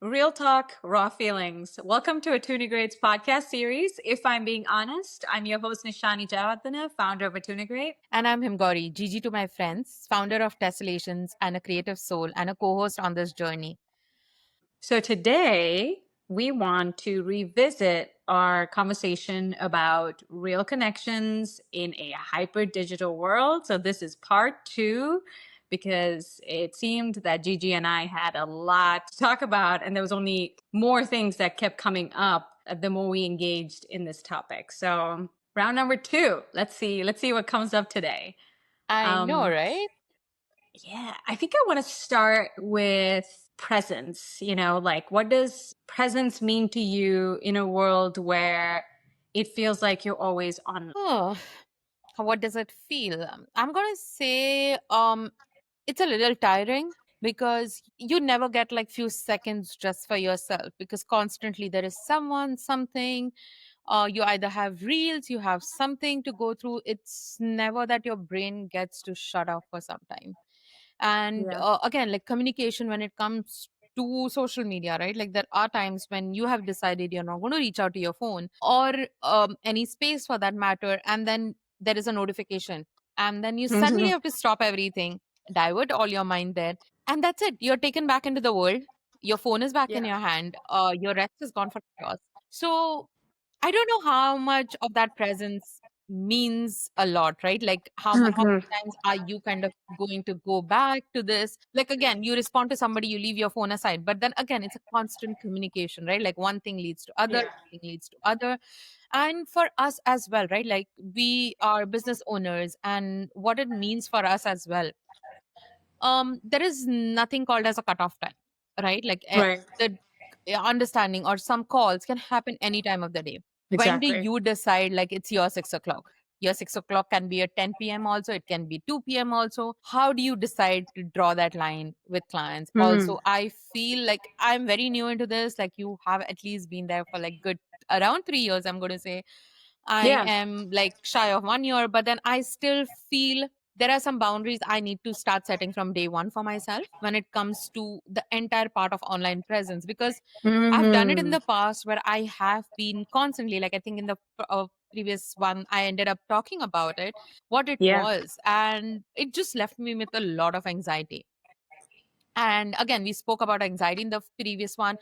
Real talk, raw feelings. Welcome to a Grades podcast series. If I'm being honest, I'm your host Nishani Jawardana, founder of Grade. And I'm Himgori, Gigi to my friends, founder of Tessellations and a creative soul and a co-host on this journey. So today we want to revisit our conversation about real connections in a hyper digital world. So this is part 2 because it seemed that Gigi and I had a lot to talk about and there was only more things that kept coming up the more we engaged in this topic. So round number 2, let's see what comes up today. I know, Um, right? yeah, I think I want to start with presence. Like what does presence mean to you in a world where it feels like you're always on? Oh, what does it feel? I'm gonna say it's a little tiring because you never get like few seconds just for yourself because constantly there is someone, something, you either have reels, you have something to go through. It's never that your brain gets to shut off for some time. And Yeah. again, like communication when it comes to social media, right? Like there are times when you have decided you're not going to reach out to your phone or any space for that matter, and then there is a notification, and then you suddenly Mhm. have to stop everything, divert all your mind there, and that's it. You're taken back into the world. Your phone is back in Yeah. your hand. Your rest is gone for chaos. So I don't know how much of that presence means a lot, right? Like how Mhm. many times are you kind of going to go back to this? Like again, you respond to somebody, you leave your phone aside, but then again, it's a constant communication, right? Like one thing leads to other, Yeah. one thing leads to other. And for us as well, right? Like we are business owners and what it means for us as well. There is nothing called as a cutoff time, right? Like Right. the understanding or some calls can happen any time of the day. When do Exactly. you decide like it's your 6 o'clock? Your 6 o'clock can be at 10 p.m. also, it can be 2 p.m. also. How do you decide to draw that line with clients? Mm. Also, I feel like I'm very new into this. Like you have at least been there for like good around 3 years, I'm going to say. I Yeah. am like shy of 1 year, but then I still feel there are some boundaries I need to start setting from day one for myself when it comes to the entire part of online presence because I've done it in Hmm. the past where I have been constantly, like I think in the previous one, I ended up talking about it, what it Yeah. was, and it just left me with a lot of anxiety. And again, we spoke about anxiety in the previous one.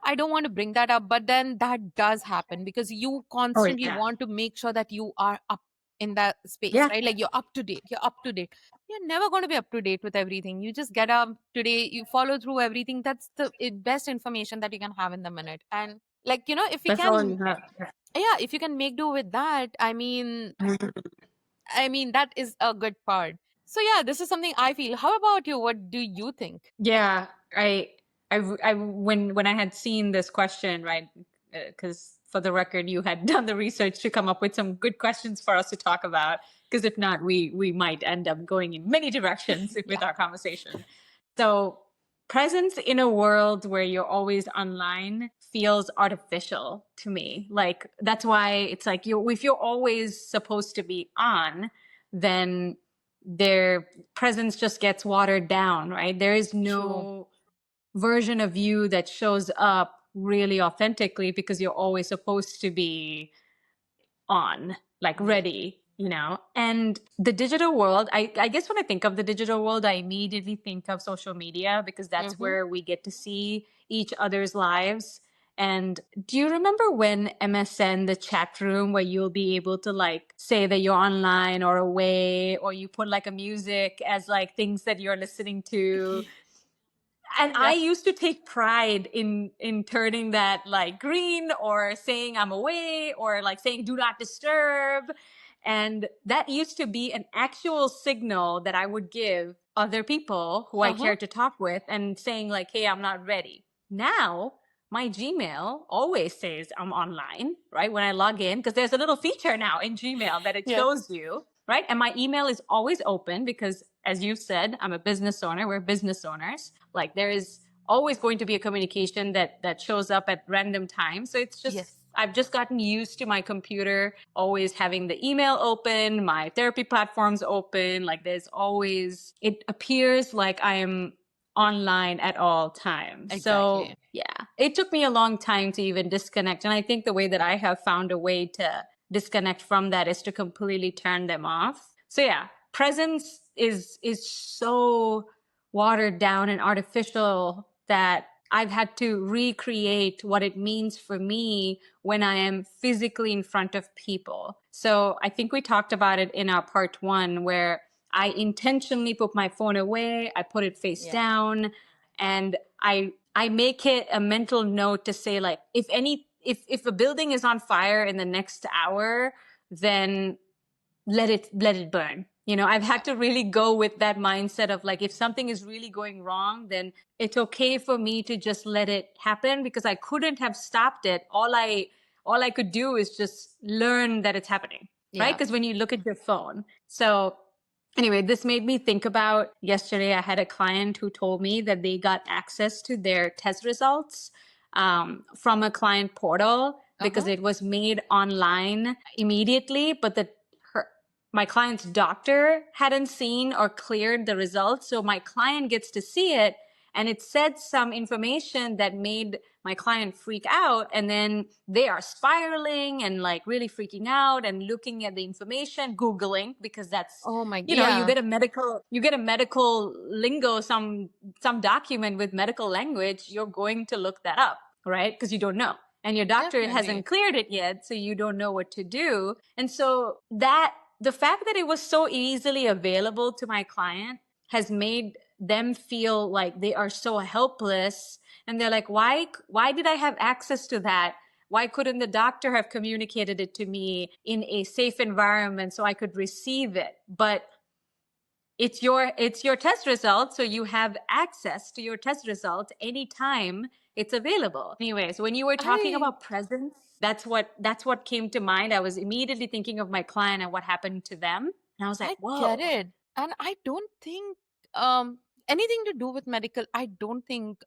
I don't want to bring that up, but then that does happen because you Oh constantly yeah. want to make sure that you are up in that space, Yeah. right? Like you're up to date. You're up to date. You're never going to be up to date with everything. You just get up today, you follow through everything. That's the best information that you can have in the minute. And like, if we That's all can, you have. yeah, if you can make do with that, I mean, that is a good part. So yeah, this is something I feel. How about you? What do you think? Yeah, when I had seen this question, right? Because for the record, you had done the research to come up with some good questions for us to talk about. Because if not, we might end up going in many directions with Yeah. our conversation. So, presence in a world where you're always online feels artificial to me. Like that's why it's like if you're always supposed to be on, then their presence just gets watered down, right? There is True. no version of you that shows up really authentically because you're always supposed to be on, like Yes. ready. And the digital world, I guess when I think of the digital world, I immediately think of social media because that's Mm-hmm. where we get to see each other's lives. And do you remember when MSN, the chat room where you'll be able to like say that you're online or away, or you put like a music as like things that you're listening to? And I Yeah. used to take pride in turning that like green or saying I'm away or like saying do not disturb. And that used to be an actual signal that I would give other people who I Uh-huh. cared to talk with and saying like, hey, I'm not ready. Now my Gmail always says I'm online, right? When I log in, because there's a little feature now in Gmail that it Yes. shows you, right? And my email is always open because, as you said, I'm a business owner. We're business owners. Like there is always going to be a communication that shows up at random times. So it's just Yes. I've just gotten used to my computer always having the email open, my therapy platforms open. Like there's always, it appears like I am online at all times. So Exactly. Yeah. It took me a long time to even disconnect. And I think the way that I have found a way to disconnect from that is to completely turn them off. So yeah, presence is so watered down and artificial that I've had to recreate what it means for me when I am physically in front of people. So I think we talked about it in our part one where I intentionally put my phone away, I put it face Yeah. down, and I make it a mental note to say like if a building is on fire in the next hour, then let it burn. I've had to really go with that mindset of like if something is really going wrong, then it's okay for me to just let it happen because I couldn't have stopped it. All I could do is just learn that it's happening, right? Yeah. Because when you look at your phone. So anyway, this made me think about yesterday. I had a client who told me that they got access to their test results from a client portal because Uh-huh. it was made online immediately, but her, my client's doctor hadn't seen or cleared the results. So my client gets to see it, and it said some information that made my client freak out. And then they are spiraling and like really freaking out and looking at the information, Googling, because that's, Oh my, you yeah, get a medical lingo, some document with medical language, you're going to look that up, right? Because you don't know. And your doctor definitely. hasn't cleared it yet, so you don't know what to do. And so that the fact that it was so easily available to my client has made them feel like they are so helpless, and they're like, why did I have access to that? Why couldn't the doctor have communicated it to me in a safe environment so I could receive it? But it's your test result, so you have access to your test results anytime it's available. Anyways, when you were talking I about presence, that's what came to mind. I was immediately thinking of my client and what happened to them, and I was like, I get whoa. it. And I don't think um anything to do with medical, I don't think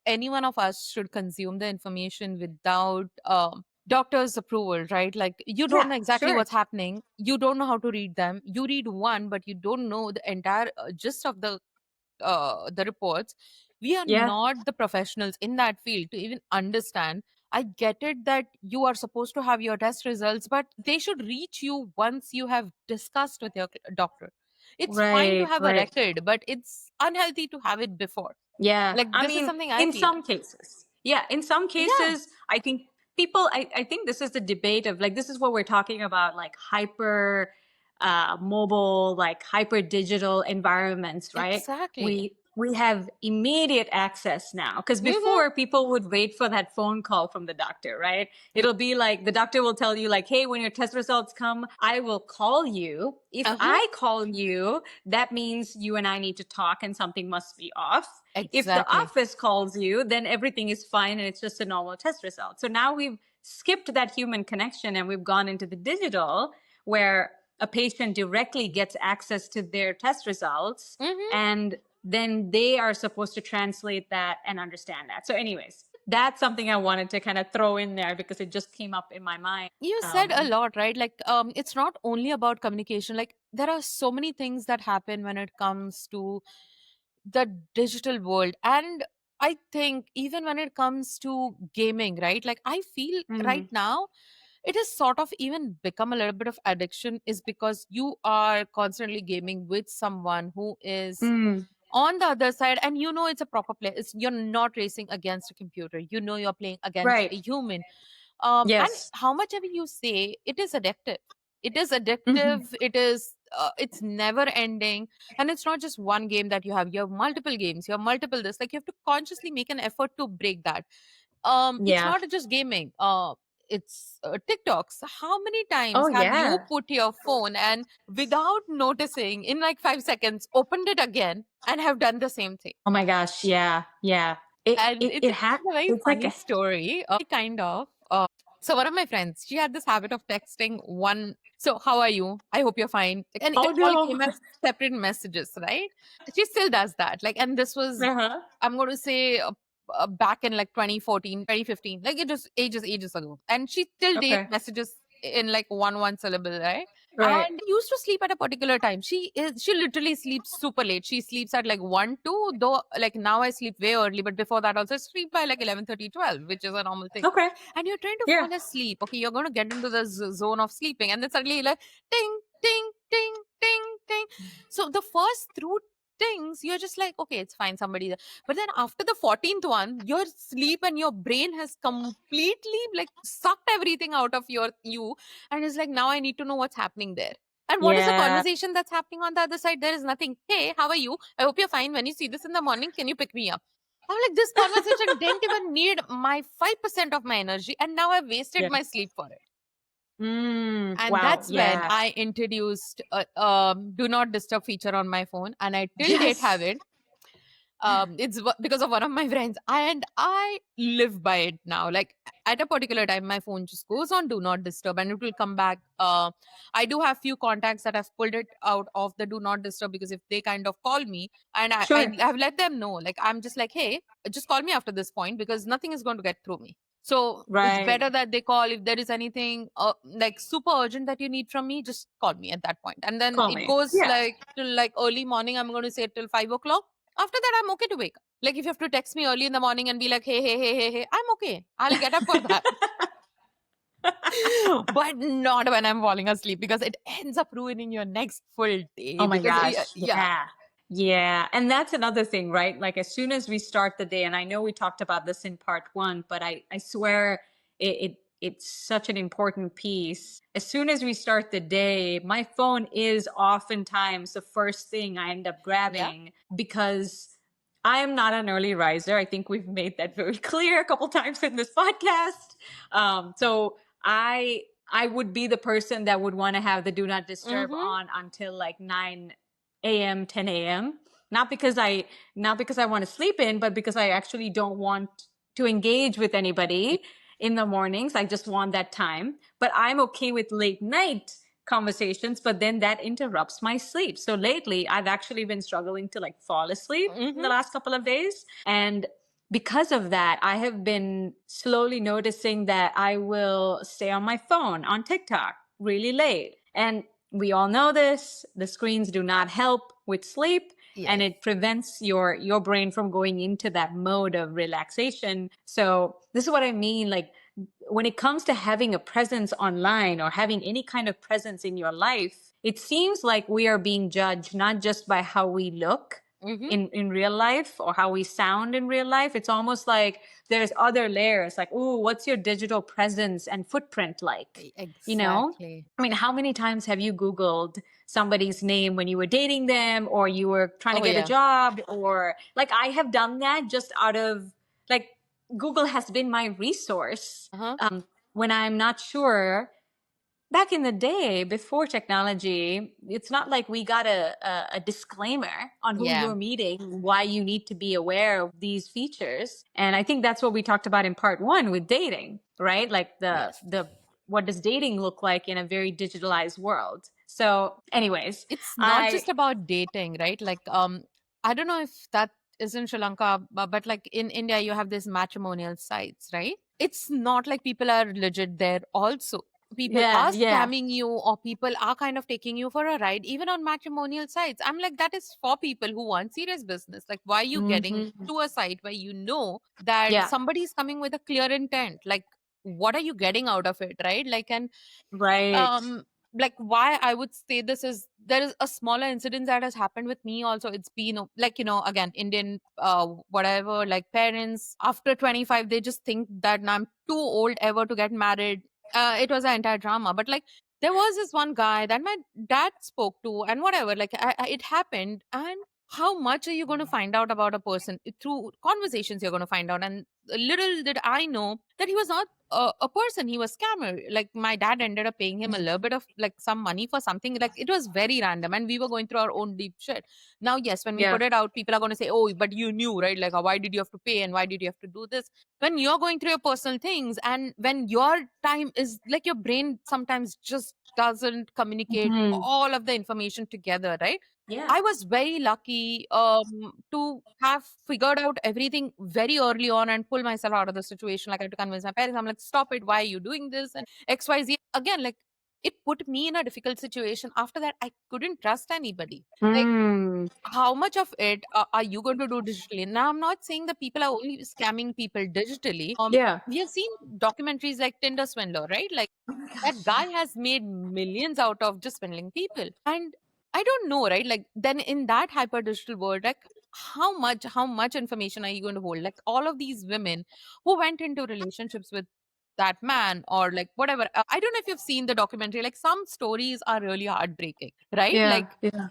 any one of us should consume the information without doctor's approval, right? Like you don't Yeah, know exactly sure. what's happening. You don't know how to read them. You read one, but you don't know the entire gist of the reports. We are Yeah, not the professionals in that field to even understand. I get it that you are supposed to have your test results, but they should reach you once you have discussed with your doctor. It's fine to right, have a right. record, but it's unhealthy to have it before. Yeah, Like I this is mean, something I in feel. some cases. Yeah, in some Yeah, cases, I think I think this is the debate of like, this is what we're talking about, like hyper mobile, like hyper digital environments, right? exactly. We have immediate access now. Because You do. before, people would wait for that phone call from the doctor, right? Yeah. It'll be like the doctor will tell you, like, hey, when your test results come, I will call you. If Uh-huh. I call you, that means you and I need to talk and something must be off. If the Exactly. office calls you, then everything is fine and it's just a normal test result. So now we've skipped that human connection and we've gone into the digital where a patient directly gets access to their test results, Mm-hmm. and then they are supposed to translate that and understand that. So, anyways, that's something I wanted to kind of throw in there because it just came up in my mind. You said a lot, right? Like it's not only about communication. Like there are so many things that happen when it comes to the digital world. And I think even when it comes to gaming, right? Like I feel right Mm, now it has sort of even become a little bit of addiction, is because you are constantly gaming with someone who is mm, on the other side, and you know it's a proper play. You're not racing against a computer, you know you're playing against right. a human. And Yes. how much ever you say, it is addictive. It is Hmm. addictive. It is it's never ending. And it's not just one game that you have multiple games, you have multiple this, like you have to consciously make an effort to break that. It's Yeah. not just gaming. It's TikToks. How many times Oh, have you yeah. put your phone and without noticing in like 5 seconds opened it again and have done the same thing? Oh my gosh. Yeah. Yeah. It, And it, it it's ha- a very it's like funny a, story. Kind of. So one of my friends, she had this habit of texting one. So how are you? I hope you're fine. Like, and oh it all no. came as separate messages, right? She still does that. Like, and this was, Uh-huh. I'm going to say, back in like 2014, 2015. Like it was ages ago. And she still date Okay. messages in like one syllable, right? Right. and used to sleep at a particular time. She literally sleeps super late. She sleeps at like 1 2, though like now I sleep way early, but before that also I sleep by like 11:30 12, which is a normal thing. Okay. And you're trying to Yeah. fall asleep. Okay, you're going to get into the zone of sleeping, and then suddenly like ting ting ting ting ting. So the first through things you're just like, okay, it's fine, somebody there. But then after the 14th one, your sleep and your brain has completely like sucked everything out of you, and it's like, now I need to know what's happening there. And what is the Yeah. conversation that's happening on the other side? There is nothing. Hey, how are you? I hope you're fine. When you see this in the morning, can you pick me up? I'm like, this conversation didn't even need my 5% of my energy, and now I've wasted Yeah. my sleep for it. And Wow. that's when Yeah. I introduced a do not disturb feature on my phone, and I till date have Yes. it. It's because of one of my friends, and I live by it now. Like at a particular time, my phone just goes on do not disturb, and it will come back. I do have few contacts that I've pulled it out of the do not disturb, because if they kind of call me, and I Sure. have let them know, like I'm just like, hey, just call me after this point, because nothing is going to get through me. So it's Right. better that they call. If there is anything like super urgent that you need from me, just call me at that point. And then Call it me. goes Yeah. like till like early morning. I'm going to say till 5 o'clock. After that, I'm okay to wake up. Like if you have to text me early in the morning and be like, hey, hey, hey, hey, hey, I'm okay. I'll get up for that. But not when I'm falling asleep, because it ends up ruining your next full day. Oh my Because gosh. yeah. Yeah. Yeah. And that's another thing, right? Like as soon as we start the day, and I know we talked about this in part one, but I swear it's such an important piece. As soon as we start the day, my phone is oftentimes the first thing I end up Yeah. grabbing because I am not an early riser. I think we've made that very clear a couple times in this podcast. So I would be the person that would want to have the do not disturb Mm-hmm. on until like 9 a.m., 10 a.m. Not because I want to sleep in, but because I actually don't want to engage with anybody in the mornings. I just want that time. But I'm okay with late night conversations, but then that interrupts my sleep. So lately, I've actually been struggling to like fall asleep in the Mm-hmm. last couple of days. And because of that, I have been slowly noticing that I will stay on my phone on TikTok really late. And we all know this, the screens do not help with sleep, and Yes. it prevents your brain from going into that mode of relaxation. So this is what I mean, like when it comes to having a presence online or having any kind of presence in your life, it seems like we are being judged not just by how we look Mm-hmm. in real life or how we sound in real life. It's almost like there's other layers, like, oh, what's your digital presence and footprint like? You know? Exactly. I mean, how many times have you Googled somebody's name when you were dating them or you were trying to Oh get a yeah. job? Or like I have done that just out of like Google has been my resource Uh-huh. when I'm not sure. Back in the day, before technology, it's not like we got a disclaimer on who Yeah. you're meeting, why you need to be aware of these features. And I think that's what we talked about in part one with dating, right? Like Yes. the what does dating look like in a very digitalized world? So, anyways, It's not I just about dating, right? Like I don't know if that is in Sri Lanka, but like in India you have these matrimonial sites, right? It's not like people are legit there also. People yeah, are yeah. scamming you, or people are kind of taking you for a ride even on matrimonial sites. I'm like, that is for people who want serious business. Like, why are you getting Hmm. to a site where you know that Yeah, somebody is coming with a clear intent? Like, what are you getting out of it, right? Like, and right. um like why I would say this is, there is a smaller incident that has happened with me also. It's been like, again, Indian whatever, like parents after 25, they just think that I'm too old ever to get married. It was an entire drama, but like there was this one guy that my dad spoke to, and whatever, like it happened. And how much are you going to find out about a person through conversations? You're going to find out. And little did I know that he was not a person, he was scammer. Like my dad ended up paying him a little bit of like some money for something, like it was very random, and we were going through our own deep shit. Now yes, when we Yeah. put it out, people are going to say, oh, but you knew, right? Like why did you have to pay, and why did you have to do this? When you're going through your personal things, and when your time is like, your brain sometimes just doesn't communicate Hmm. all of the information together, right? Yeah. I was very lucky to have figured out everything very early on and pull myself out of the situation. Like I had to convince my parents. I'm like, stop it. Why are you doing this? And XYZ. Again, like it put me in a difficult situation. After that, I couldn't trust anybody. Like, Mm. how much of it are you going to do digitally? Now, I'm not saying that people are only scamming people digitally. Yeah. We have seen documentaries like Tinder Swindler, right? Like, Oh my that gosh. guy has made millions out of just swindling people. And I don't know, right? Like, then in that hyper digital world, like, how much information are you going to hold? Like, all of these women who went into relationships with that man, or like whatever. I don't know if you've seen the documentary. Like, some stories are really heartbreaking, right? Yeah. Like, Yeah.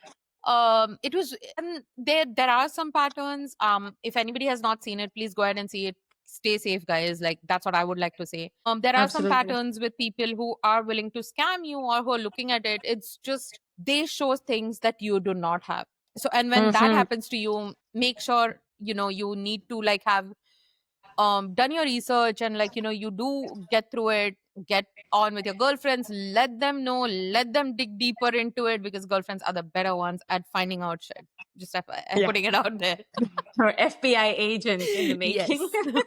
it was, and there are some patterns. If anybody has not seen it, please go ahead and see it. Stay safe, guys. Like, that's what I would like to say. There are some Absolutely. patterns with people who are willing to scam you, or who are looking at it. It's just they show things that you do not have. So, and when that Mm-hmm. happens to you, make sure you need to like have done your research, and like you do get through it. Get on with your girlfriends, let them know, let them dig deeper into it, because girlfriends are the better ones at finding out shit. Just Yeah. putting it out there. Or FBI agent in the making. Yes.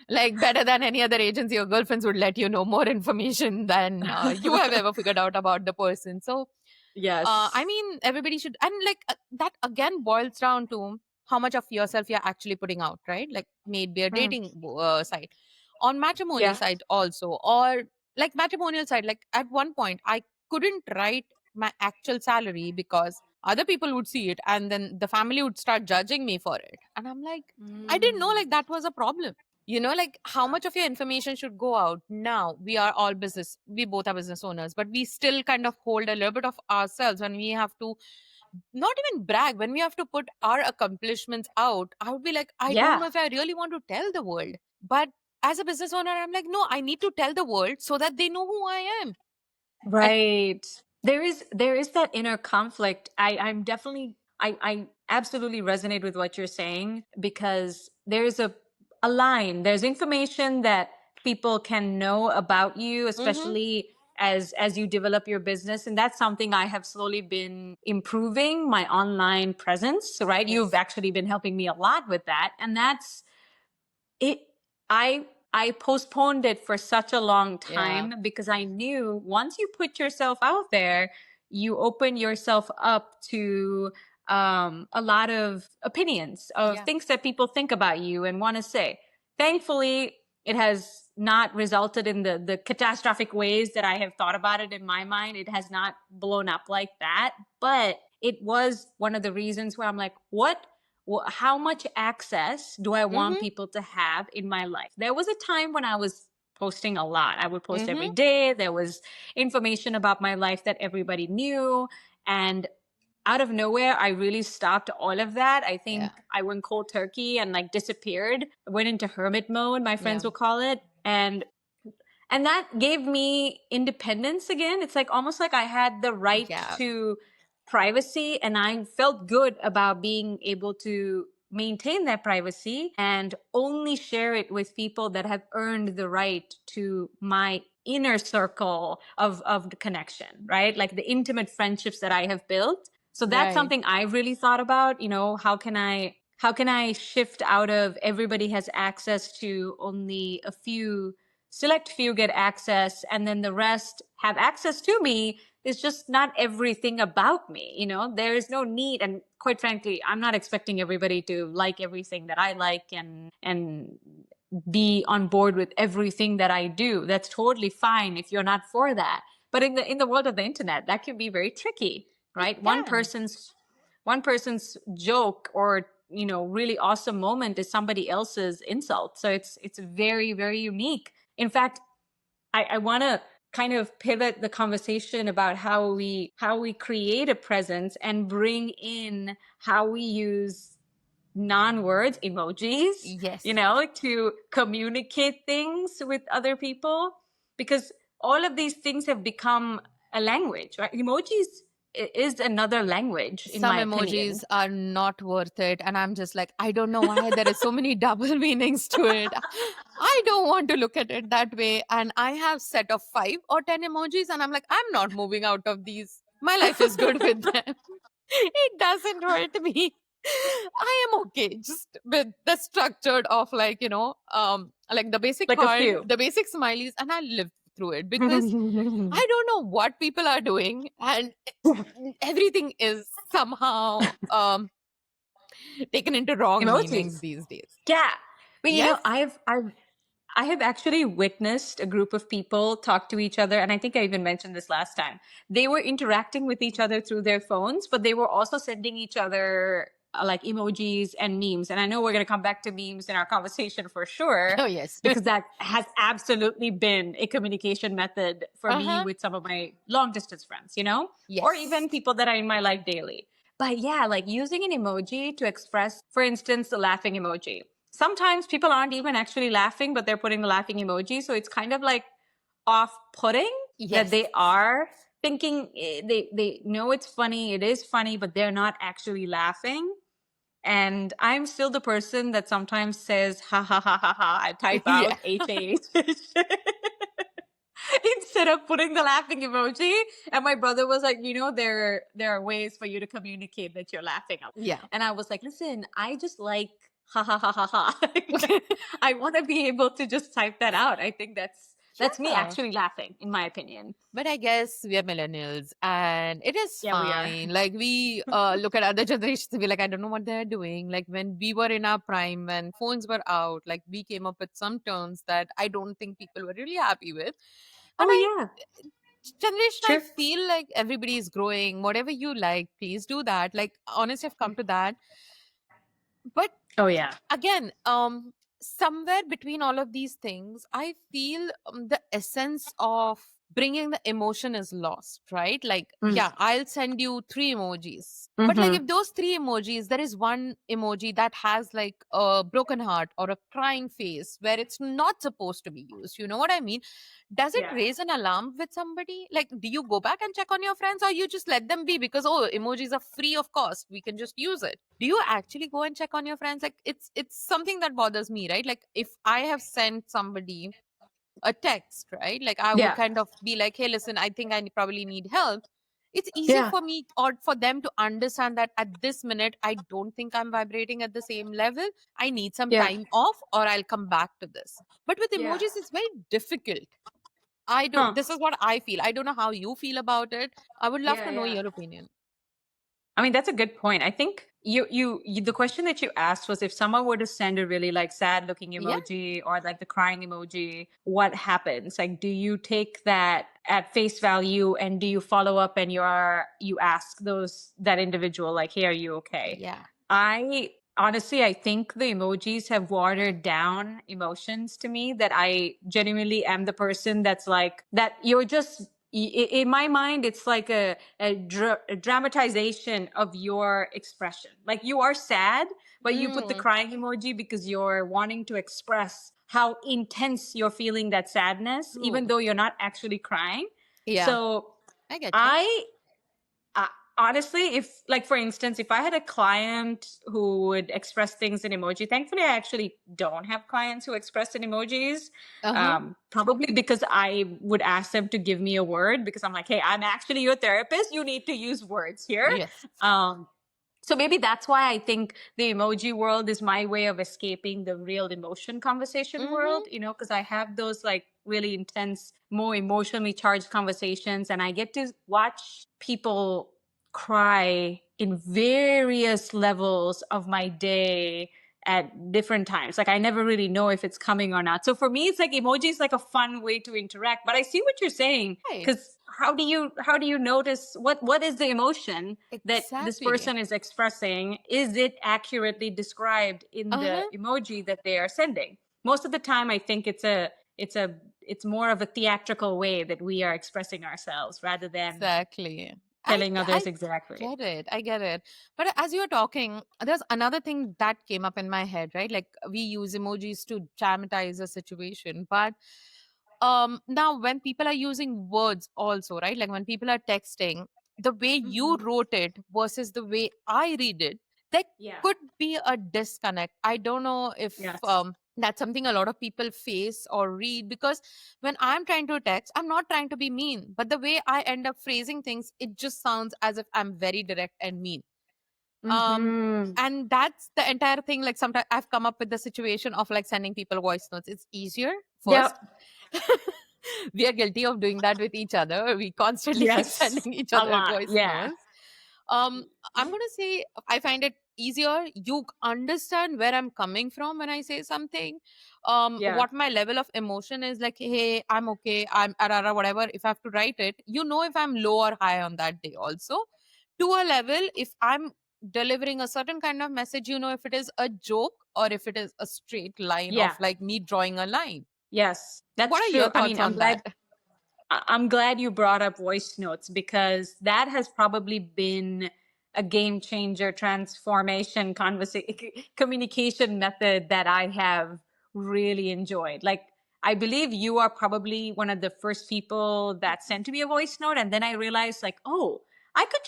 Like, better than any other agency, your girlfriends would let you know more information than you have ever figured out about the person. So I Yes. mean, everybody should, and like that again boils down to how much of yourself you're actually putting out, right? Like, maybe a Mm. dating site, on matrimony Yeah. site also, or like matrimonial side. Like, at one point, I couldn't write my actual salary because other people would see it, and then the family would start judging me for it. And I'm like, I didn't know Mm. like that was a problem. Like, how much of your information should go out? Now we are all business, we both are business owners, but we still kind of hold a little bit of ourselves when we have to not even brag, when we have to put our accomplishments out. I would be like, I don't Yeah. know if I really want to tell the world. But as a business owner, I'm like, no, I need to tell the world so that they know who I am. And Right. There is that inner conflict. I'm definitely I absolutely resonate with what you're saying because there's a line. There's information that people can know about you, mm-hmm, especially as you develop your business, and that's something I have slowly been improving my online presence, right? You've yes, actually been helping me a lot with that, and that's it. I postponed it for such a long yeah, time because I knew once you put yourself out there, you open yourself up to a lot of opinions of yeah, things that people think about you and want to say. Thankfully, it has not resulted in the catastrophic ways that I have thought about it in my mind. It has not blown up like that, but it was one of the reasons where I'm like, what how much access do I want mm-hmm, people to have in my life? There was a time when I was posting a lot. I would post every mm-hmm, day. There was information about my life that everybody knew. And out of nowhere, I really stopped all of that. I yeah, think I went cold turkey and like disappeared, went into hermit mode, my friends yeah, will call it. And that gave me independence again. It's like almost like I had the right yeah, to privacy, and I felt good about being able to maintain that privacy and only share it with people that have earned the right to my inner circle of the connection, right? Like the intimate friendships that I have built. So that's right, something I've really thought about, how can I shift out of everybody has access to only a few select few get access and then the rest have access to me. It's just not everything about me. There is no need. And quite frankly, I'm not expecting everybody to like everything that I like and be on board with everything that I do. That's totally fine if you're not for that. But in the world of the internet, that can be very tricky, it right? one can. person's one person's joke or really awesome moment is somebody else's insult. So it's very, very unique. In fact, I want to kind of pivot the conversation about how we create a presence and bring in how we use non-words emojis, Yes. to communicate things with other people, because all of these things have become a language, right? Emojis is another language, in Some my emojis opinion. are not worth it, and I'm just like, I don't know why there is so many double meanings to it. I don't want to look at it that way, and I have set of 5 or 10 emojis, and I'm like, I'm not moving out of these. My life is good with them. It doesn't hurt me. I am okay just with the structured of, like, like the basic Like a heart, few. the basic smileys, and I live through it, because I don't know what people are doing, and everything is somehow taken into wrong meanings Emojis. these days. Yeah. But Yes. I have actually witnessed a group of people talk to each other, and I think I even mentioned this last time. They were interacting with each other through their phones, but they were also sending each other like emojis and memes. And I know we're going to come back to memes in our conversation for sure, Oh, yes. because that has absolutely been a communication method for me Uh-huh. with some of my long distance friends, or Yes. even people that are in my life daily. But yeah, like using an emoji to express, for instance, the laughing emoji. Sometimes people aren't even actually laughing, but they're putting the laughing emoji. So it's kind of like off putting that Yes. they are thinking they know it's funny, it is funny, but they're not actually laughing. And I'm still the person that sometimes says ha ha ha ha ha. I type Yeah. out HAH instead of putting the laughing emoji. And my brother was like, there are ways for you to communicate that you're laughing. Yeah. And I was like, listen, I just like ha ha ha ha ha. I want to be able to just type that out. I think that's me Yeah. actually laughing, in my opinion. But I guess we are millennials and it is Yeah, we are. fine. Like we look at other generations and be like, I don't know what they're doing. Like when we were in our prime, when phones were out, like we came up with some terms that I don't think people were really happy with. And Oh I yeah, generation, I true. feel like everybody is growing. Whatever you like, please do that. Like honestly, I've come to that. But Oh yeah. again, somewhere between all of these things, I feel the essence of bringing the emotion is lost, right? Like, yeah, I'll send you three emojis, but like Mm-hmm. if those three emojis, there is one emoji that has like a broken heart or a crying face where it's not supposed to be used, you know what I mean? Does it Yeah. raise an alarm with somebody? Like, do you go back and check on your friends, or you just let them be because, oh, emojis are free of cost, we can just use it? Do you actually go and check on your friends? Like, it's something that bothers me, right? Like if I have sent somebody a text, right, like I would Yeah. kind of be like, hey, listen, I think I probably need help. It's easier Yeah. for me or for them to understand that at this minute I don't think I'm vibrating at the same level, I need some Yeah. time off, or I'll come back to this. But with Yeah. emojis it's very difficult. I don't, Huh. this is what I feel. I don't know how you feel about it. I would love Yeah, to know yeah. your opinion. I mean, that's a good point. I think the question that you asked was if someone were to send a really like sad looking Yeah. emoji or like the crying emoji, what happens? Like, do you take that at face value and do you follow up and you ask that individual like, hey, are you okay? Yeah. I honestly, I think the emojis have watered down emotions to me, that I genuinely am the person that's like, that you're just, in my mind, it's like a dramatization of your expression. Like you are sad, but you put the Mm, crying emoji because you're wanting to express how intense you're feeling that sadness, even true. though you're not actually crying. Yeah, So I get you. I uh, honestly, if like for instance, if I had a client who would express things in emoji, thankfully I actually don't have clients who express in emojis. Uh-huh. Probably because I would ask them to give me a word, because I'm like, hey, I'm actually your therapist. You need to use words here. Yes. Um, so maybe that's why I think the emoji world is my way of escaping the real emotion conversation Mm-hmm. world, because I have those like really intense, more emotionally charged conversations, and I get to watch people cry in various levels of my day at different times. Like I never really know if it's coming or not. So for me, it's like emoji is like a fun way to interact. But I see what you're saying, Right. because how do you notice what is the emotion that this Exactly. person is expressing? Is it accurately described in the Uh-huh. emoji that they are sending? Most of the time I think it's more of a theatrical way that we are expressing ourselves rather than Exactly. telling I others exactly. get it. I get it. But as you were talking, there's another thing that came up in my head, right? Like we use emojis to dramatize a situation, but now when people are using words also, right? Like when people are texting, the way you Hmm. wrote it versus the way I read it, there Yeah. could be a disconnect. I don't know if Yes. that's something a lot of people face or read, because when I'm trying to text, I'm not trying to be mean, but the way I end up phrasing things, it just sounds as if I'm very direct and mean. um Hmm. and that's the entire thing. Like sometimes I've come up with the situation of like sending people voice notes. It's easier Yeah. first. We are guilty of doing that with each other. We constantly keep Yes, sending each a other lot. voice Yeah. notes. I'm gonna say I find it easier. You understand where I'm coming from when I say something. Yeah. What my level of emotion is, like, hey, I'm okay, I'm arara, whatever. If I have to write it, you know, if I'm low or high on that day also. To a level, if I'm delivering a certain kind of message, you know, if it is a joke or if it is a straight line of Yeah. like me drawing a line. Yes. What That's are true. your I thoughts mean, on that? I'm glad you brought up voice notes because that has probably been a game changer, transformation, communication method that I have really enjoyed. Like, I believe you are probably one of the first people that sent me a voice note, and then I realized, like, oh, I could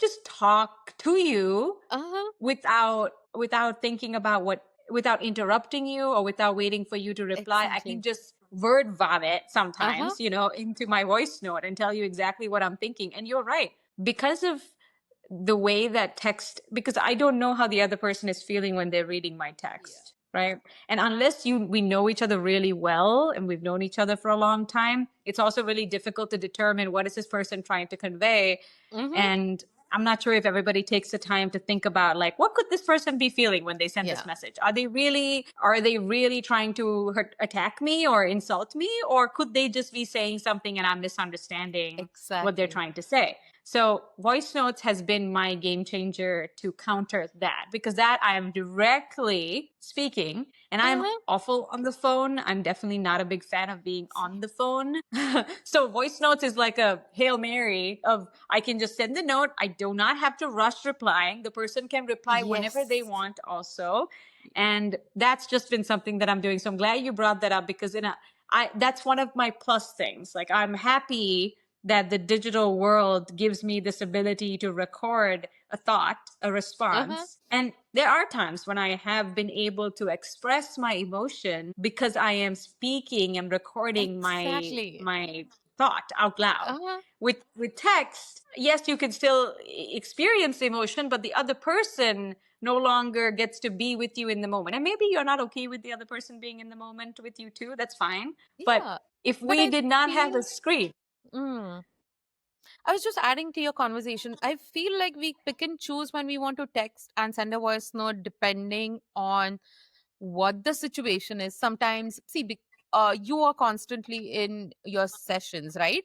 just talk to you Uh-huh. without thinking about what, without interrupting you or without waiting for you to reply. I can Exactly. just word vomit Uh-huh. sometimes, into my voice note and tell you exactly what I'm thinking. And you're right, because of the way that text, because I don't know how the other person is feeling when they're reading my Yeah. text, right? And unless we know each other really well and we've known each other for a long time, it's also really difficult to determine what is this person trying to convey. Mm-hmm. And I'm not sure if everybody takes the time to think about, like, what could this person be feeling when they send this Yeah. message? Are they really trying to attack me or insult me, or could they just be saying something and I'm misunderstanding what they're Exactly. trying to say? So voice notes has been my game changer to counter that, because that I am directly speaking and I'm Uh-huh. awful on the phone. I'm definitely not a big fan of being on the phone. So voice notes is like a Hail Mary of, I can just send the note. I do not have to rush replying. The person can reply whenever they Yes. want also. And that's just been something that I'm doing. So I'm glad you brought that up, because that's one of my plus things. Like, I'm happy that the digital world gives me this ability to record a thought, a Uh-huh. response. And there are times when I have been able to express my emotion because I am speaking and recording Exactly. my thought out loud. Uh-huh. With text, yes, you can still experience emotion, but the other person no longer gets to be with you in the moment. And maybe you're not okay with the other person being in the moment with you too. That's fine. But Yeah. if But we I did not have a feel screen, mm, I was just adding to your conversation. I feel like we pick and choose when we want to text and send a voice note depending on what the situation is. Sometimes, see, you are constantly in your sessions, right?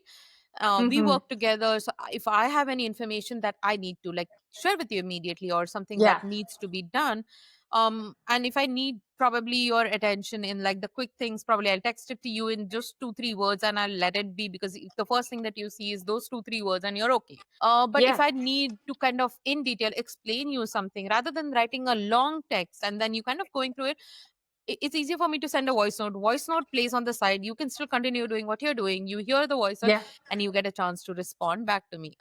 We hmm, work together. So if I have any information that I need to like share with you immediately or something that yeah, needs to be done, and if I need probably your attention in like the quick things, probably I'll text it to you in just 2 3 words and I'll let it be, because if the first thing that you see is those 2 3 words and you're okay. But if yeah, I need to kind of in detail explain you something rather than writing a long text and then you kind of going through it, it's easier for me to send a voice note. Voice note plays on the side, you can still continue doing what you're doing, you hear the voice note, yeah, and you get a chance to respond back to me.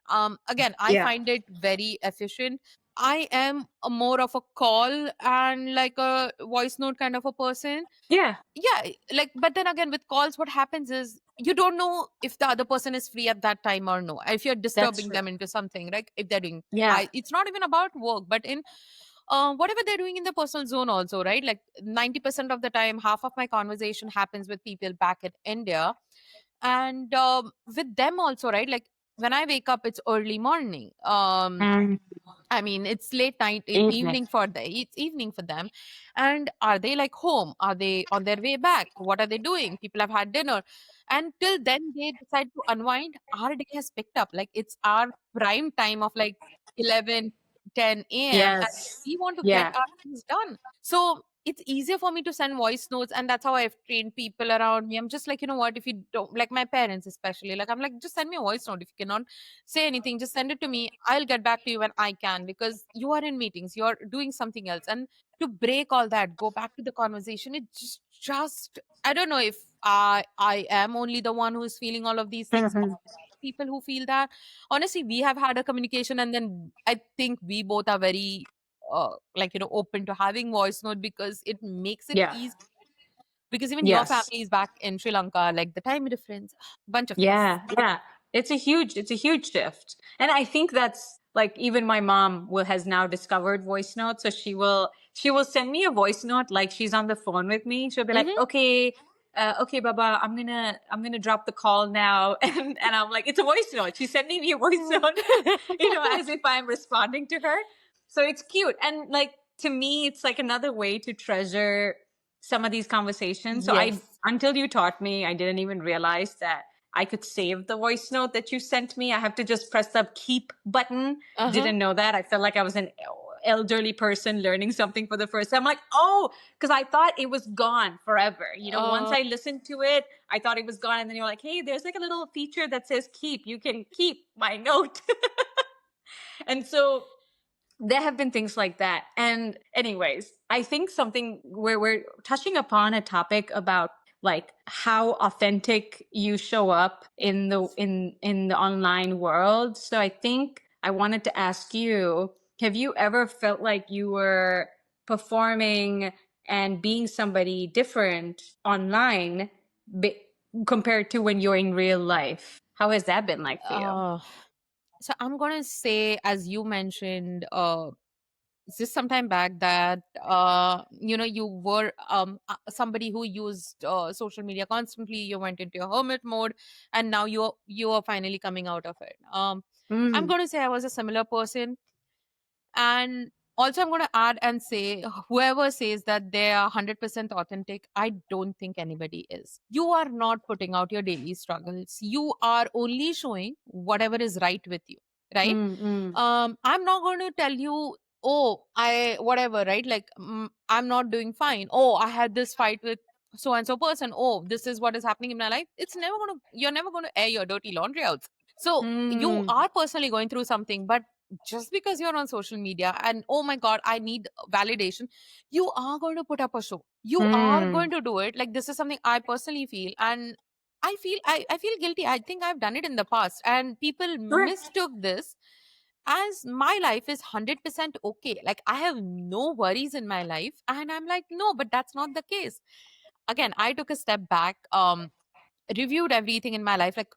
Again, I yeah, find it very efficient. I am a more of a call and like a voice note kind of a person. yeah, Yeah, like, but then again with calls what happens is you don't know if the other person is free at that time or no, if you're that's disturbing true. them into something, like if they're doing Yeah. it's not even about work, but in whatever they're doing in the personal zone also, right? Like 90% of the time, half of my conversation happens with people back in India. And with them also, right? Like when I wake up, it's early morning. Mm, I mean, it's late night, evening. evening for it's evening for them. And are they like home? Are they on their way back? What are they doing? People have had dinner. And till then, they decide to unwind. Our day has picked up. Like it's our prime time of like 11 10 a.m. And Yes. we want to get Yeah. our things done. So it's easier for me to send voice notes. And that's how I've trained people around me. I'm just like, you know what? If you don't, like my parents especially, like I'm like, just send me a voice note. If you cannot say anything, just send it to me, I'll get back to you when I can, because you are in meetings, you're doing something else. And to break all that, go back to the conversation, it just I don't know if I am only the one who's feeling all of these things, or Mhm. people who feel that. Honestly, we have had a communication, and then I think we both are very like, open to having voice note because it makes it Yeah. easy, because even your Yes. family is back in Sri Lanka, like the time difference, bunch of things. Yeah. Yeah. It's a huge shift. And I think that's like, even my mom has now discovered voice notes. So she will send me a voice note like she's on the phone with me. She'll be like, Mm-hmm. okay, okay, Baba, I'm gonna drop the call now, and I'm like, it's a voice note. She's sending me a voice note, as if I'm responding to her. So it's cute, and like to me, it's like another way to treasure some of these conversations. So I, Yes. until you taught me, I didn't even realize that I could save the voice note that you sent me. I have to just press the keep button. Uh-huh. Didn't know that. I felt like I was an elderly person learning something for the first time. I'm like, oh, because I thought it was gone forever. Once Uh, I listened to it, I thought it was gone. And then you're like, hey, there's like a little feature that says keep. You can keep my note. And so there have been things like that. And anyways, I think something where we're touching upon a topic about like how authentic you show up in the online world. So I think I wanted to ask you, have you ever felt like you were performing and being somebody different online be- compared to when you're in real life? How has that been like for you? uh, so I'm gonna say, as you mentioned, just some time back, that you were somebody who used social media constantly. You went into your hermit mode, and now you are finally coming out of it. I'm Mm, gonna say I was a similar person. And also, I'm going to add and say, whoever says that they are 100% authentic, I don't think anybody is. You are not putting out your daily struggles. You are only showing whatever is right with you, right? mm, mm, I'm not going to tell you, oh, I, whatever, right? Like, I'm not doing fine. Oh, I had this fight with so and so person. Oh, this is what is happening in my life. You're never going to air your dirty laundry out. So you mm, are personally going through something, but just because you're on social media and oh my god, I need validation, you are going to put up a show. You are mm. going to do it. Like, this is something I personally feel, and I feel guilty. I think I've done it in the past, and people Sure. mistook this as my life is 100% okay. Like, I have no worries in my life, and I'm like, no, but that's not the case. Again, I took a step back, reviewed everything in my life, like,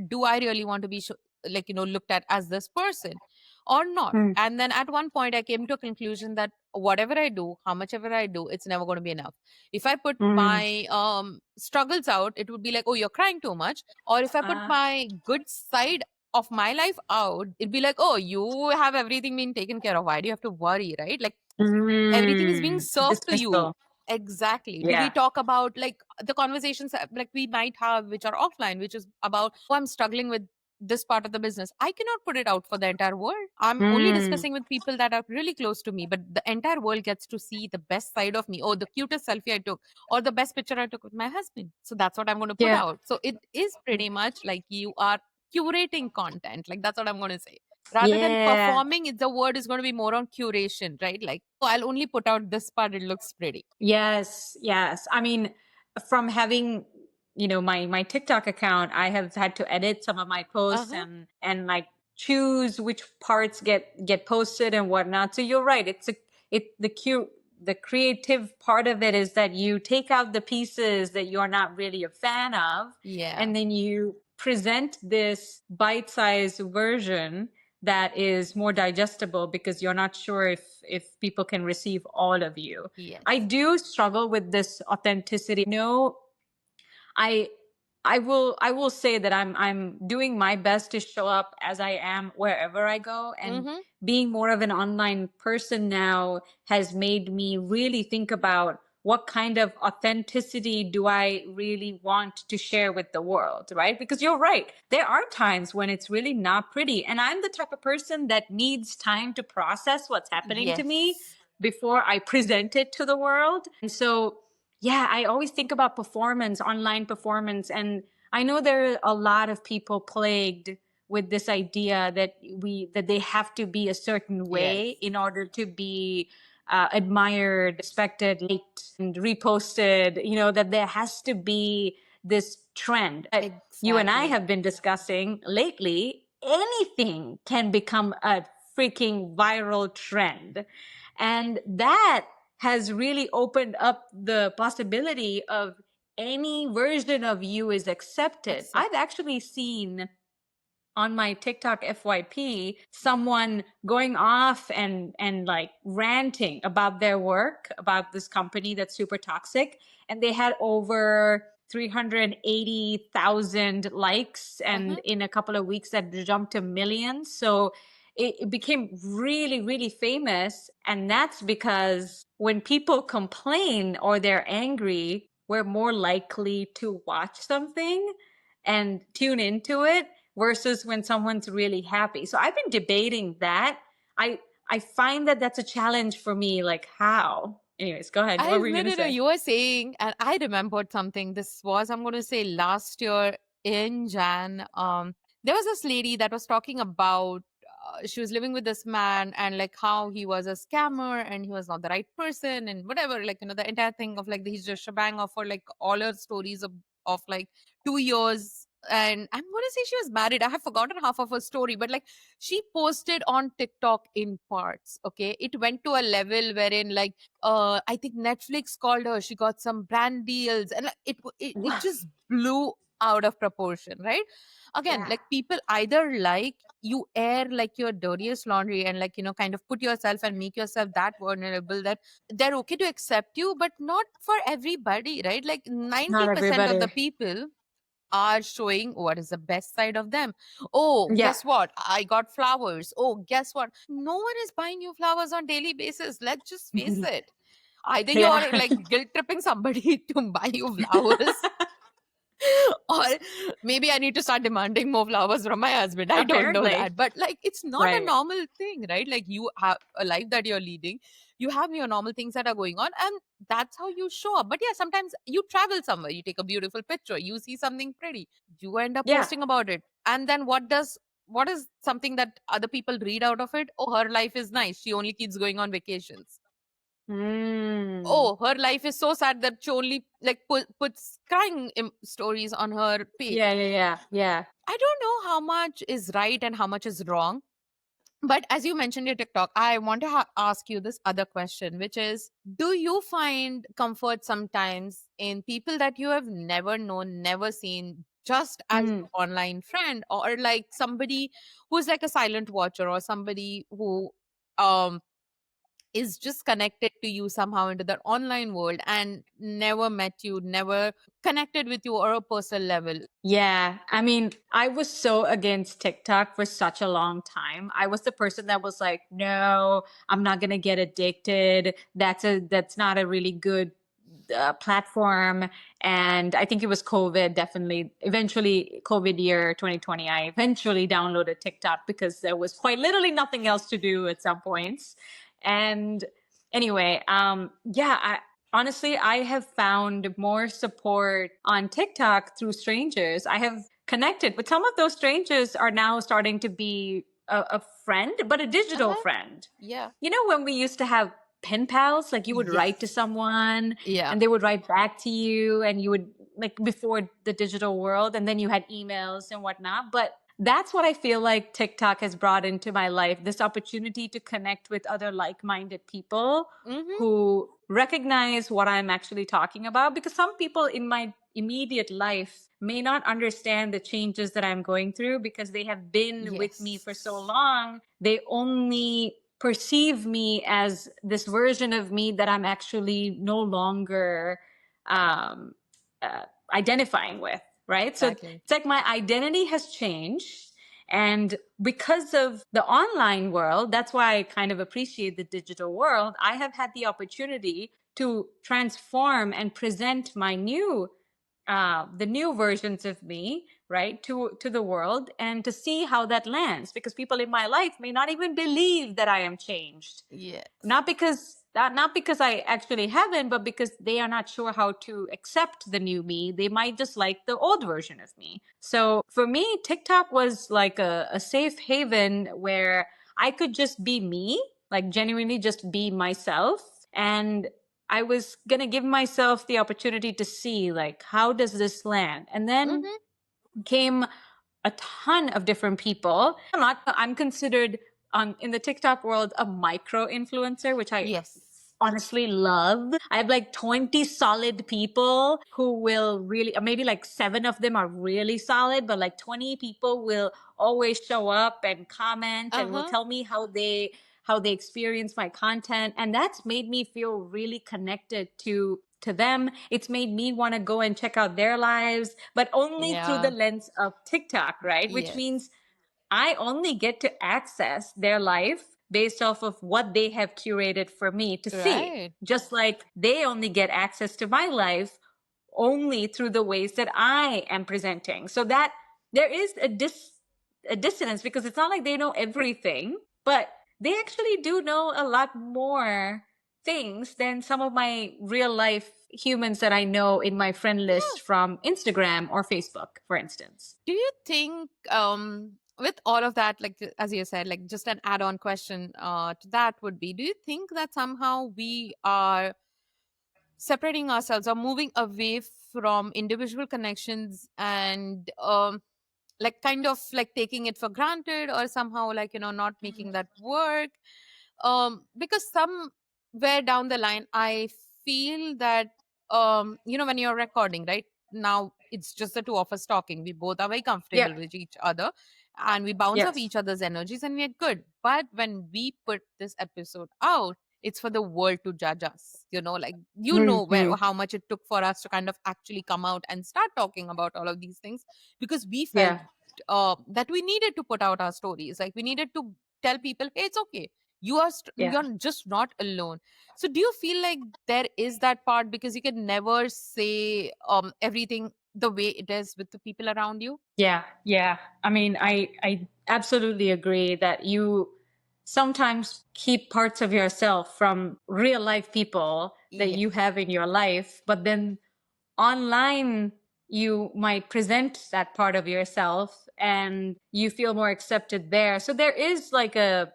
do I really want to be like, looked at as this person or not? Mm, And then at one point I came to a conclusion that whatever I do, how much ever I do, it's never going to be enough. If I put mm. my struggles out, it would be like, oh, you're crying too much. Or if I put Uh, my good side of my life out, it'd be like, oh, you have everything being taken care of, why do you have to worry, right? Like, everything is being served to you. Dismissal. Exactly. Do we Yeah. talk about like the conversations that, like, we might have, which are offline, which is about, oh, I'm struggling with this part of the business. I cannot put it out for the entire world. I'm only Mm, discussing with people that are really close to me, but the entire world gets to see the best side of me, or the cutest selfie I took, or the best picture I took with my husband. So that's what I'm going to put yeah. out. So it is pretty much like you are curating content. Like, that's what I'm going to say. Rather than Yeah. performing, the word is going to be more on curation, right? Like, oh, I'll only put out this part, it looks pretty. Yes, yes. I mean, from having, my TikTok account, I have had to edit some of my posts Uh-huh. and like choose which parts get posted and whatnot. So you're right. The creative part of it is that you take out the pieces that you're not really a fan of, Yeah. and then you present this bite-sized version that is more digestible because you're not sure if people can receive all of you. I Yes. do struggle with this authenticity. No, I I will say that I'm doing my best to show up as I am wherever I go, and Mm-hmm. being more of an online person now has made me really think about what kind of authenticity do I really want to share with the world, right? Because you're right. There are times when it's really not pretty, and I'm the type of person that needs time to process what's happening to me Yes. before I present it to the world. And so yeah, I always think about performance, online performance. And I know there are a lot of people plagued with this idea that they have to be a certain way Yes. in order to be admired, respected, liked, and reposted. That there has to be this trend that you and I Exactly. have been discussing lately. Anything can become a freaking viral trend, and that has really opened up the possibility of any version of you is accepted. Except, I've actually seen on my TikTok FYP someone going off and like ranting about their work, about this company that's super toxic. And they had over 380,000 likes. And Uh-huh. in a couple of weeks, that jumped to millions. So it became really, really famous. And that's because when people complain or they're angry, we're more likely to watch something and tune into it versus when someone's really happy. So I've been debating that. I find that that's a challenge for me. Like how? Anyways, go ahead. What I were you no gonna no no. say? You were saying, and I remembered something. This was, I'm going to say, last year in Jan. There was this lady that was talking about. She was living with this man and like how he was a scammer and he was not the right person and whatever. Like the entire thing of like he's just shebang of her like all her stories of like 2 years. And I'm going to say she was married. I have forgotten half of her story, but like she posted on TikTok in parts. Okay, it went to a level wherein like I think Netflix called her. She got some brand deals, and like, it Wow. just blew out of proportion, right? Again, Yeah. like people either like you air like your dirtiest laundry and like kind of put yourself and make yourself that vulnerable that they're okay to accept you, but not for everybody, right? Like Not 90% of the everybody. people are showing what is the best side of them. Oh, Yeah. guess what? I got flowers. Oh, guess what? No one is buying you flowers on daily basis. Let's just face it. Either you're Yeah. like guilt tripping somebody to buy you flowers, or maybe I need to start demanding more flowers from my husband. I don't know Apparently. that. But like it's not a Right. normal thing, right? Like you have a life that you're leading, you have your normal things that are going on, and that's how you show up. But yeah, sometimes you travel somewhere, you take a beautiful picture, you see something pretty, you end up Yeah. posting about it. And then what is something that other people read out of it? Oh, her life is nice. She only keeps going on vacations. Mm. Oh, her life is so sad that she only like puts crying stories on her page. Yeah, yeah, yeah, yeah. I don't know how much is right and how much is wrong. But as you mentioned your TikTok, I want to ask you this other question, which is, do you find comfort sometimes in people that you have never known, never seen, just as Mm. your online friend, or like somebody who's like a silent watcher, or somebody who um is just connected to you somehow into the online world and never met you, never connected with you or a personal level? Yeah, I mean, I was so against TikTok for such a long time. I was the person that was like, "No, I'm not going to get addicted. That's not a really good platform." And I think it was COVID, definitely. Eventually, COVID year 2020, I eventually downloaded TikTok because there was quite literally nothing else to do at some points. And anyway, yeah, honestly, I have found more support on TikTok through strangers. I have connected, but some of those strangers are now starting to be a friend, but a digital Uh-huh. friend. Yeah. You know, when we used to have pen pals, like you would write to Yes. someone Yeah. and they would write back to you, and you would, like, before the digital world, and then you had emails and whatnot. But that's what I feel like TikTok has brought into my life, this opportunity to connect with other like minded people Mm-hmm. who recognize what I'm actually talking about. Because some people in my immediate life may not understand the changes that I'm going through because they have been with me for so Yes. long. They only perceive me as this version of me that I'm actually no longer um, identifying with, right? So Exactly. it's like my identity has changed. And because of the online world, that's why I kind of appreciate the digital world. I have had the opportunity to transform and present my new the new versions of me, right, to the world, and to see how that lands, because people in my life may not even believe that I am changed, Yes. not because I actually haven't, but because they are not sure how to accept the new me. They might just like the old version of me. So for me, TikTok was like a safe haven where I could just be me, like genuinely just be myself. And I was going to give myself the opportunity to see, like, how does this land? And then Mm-hmm. came a ton of different people. I'm considered in the TikTok world a micro influencer, which I Yes. honestly love. I have like 20 solid people who will really, maybe like seven of them are really solid, but like 20 people will always show up and comment and will Uh-huh. tell me how they experience my content, and that's made me feel really connected to them. It's made me want to go and check out their lives, but only through the Yeah. lens of TikTok, right? Which Yes. means I only get to access their life based off of what they have curated for me to see. Right. Just like they only get access to my life only through the ways that I am presenting. So that there is a dissonance, because it's not like they know everything, but they actually do know a lot more things than some of my real life humans that I know in my friend Yeah. list from Instagram or Facebook, for instance. Do you think with all of that, like as you said, like just an add-on question to that would be, do you think that somehow we are separating ourselves or moving away from individual connections and like kind of like taking it for granted, or somehow like not making that work? Because somewhere down the line I feel that when you're recording right now, it's just the two of us talking, we both are very Yeah. comfortable with each other and we bounce off Yes. each other's energies and we're good. But when we put this episode out, it's for the world to judge us, like where Hmm. how much it took for us to kind of actually come out and start talking about all of these things, because we felt Yeah. that we needed to put out our stories, like we needed to tell people, hey, it's okay, Yeah. you're just not alone. So do you feel like there is that part, because you can never say everything the way it is with the people around you? Yeah. Yeah. I mean, I absolutely agree that you sometimes keep parts of yourself from real life people that Yeah. you have in your life, but then online you might present that part of yourself and you feel more accepted there. So there is like a